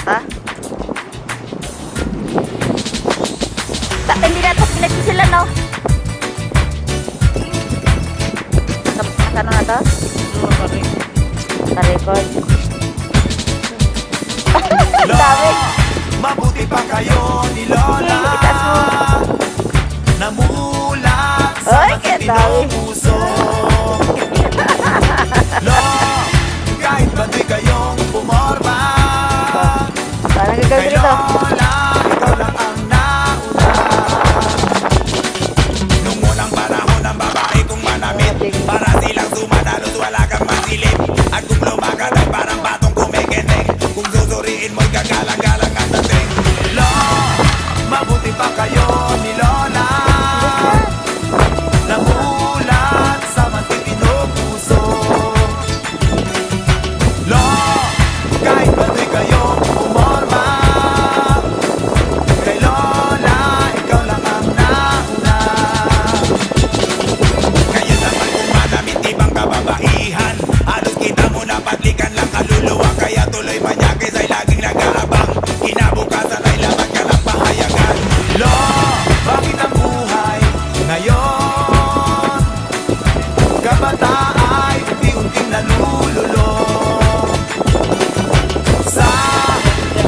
ta? Hindi na ito, pinagsi sila, no? Ano na to? Ka-record. Ang dami. Mabuti pa kayo ni Lola. Namulat sa matinong puso. Lo, kahit bato'y kayong pumorma. Parang gagawin kay dito. Lola, ikaw lang ang nauna. Nung unang panahon ng babae kong manamit, para silang sumadalos wala kang masilip. At kung lumakad ay parang batong kumikendeng, kung susuriin mo'y gagalang-galang ang dating. Lo, mabuti pa kayo ni Lola. Namulat sa matitinong puso. Lo, kahit bato'y kayong umorma. Kay Lola, ikaw lang ang nauna. Kayo naman kung manamit ibang kababaihan, halos kita mo na patlikan lang kaluluwa. Kaya tuloy manyakis ay laging nag-aabang, kinabukasan ay laban ka ng pahayagan. Lo, bakit ang buhay ngayon? Kabata ay unti-unting nalululong sa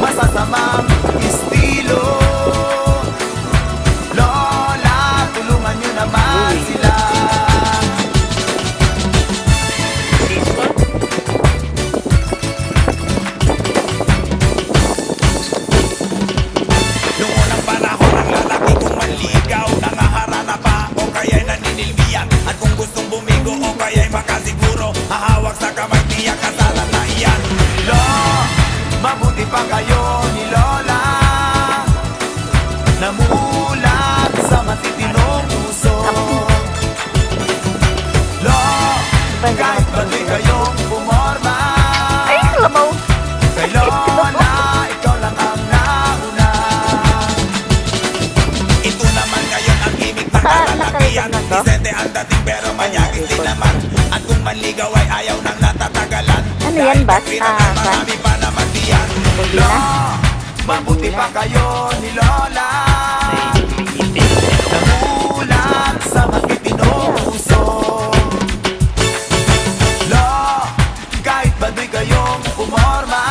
masasamang estilo. Lola, tulungan nyo naman sila. Noong unang panahon ang lalaki kung manligaw, nangaharana pa o kaya'y naninilbiyan. At kung gustong bumigo o kaya'y makasiguro, hahawak sa kamay tiyak kasalan na iyan. Lo, mabuti pa kayo ni Lola. Namulat sa matitinong puso. Lo, kahit bato'y kayong pumorma. Ay, lamaw. Kay Lola, ikaw lang ang nauna. Ito naman ngayon ang imig ng kalalakihan. Disente ang dating pero manyakis din naman. At kung manligaw ay ayaw nang natatagalan. Ano yan, Bas? Marami pa naman diyan. Lo, mabuti pa kayo ni Lola. Namulat sa matitinong puso. Lo, kahit baduy kayong pumorma.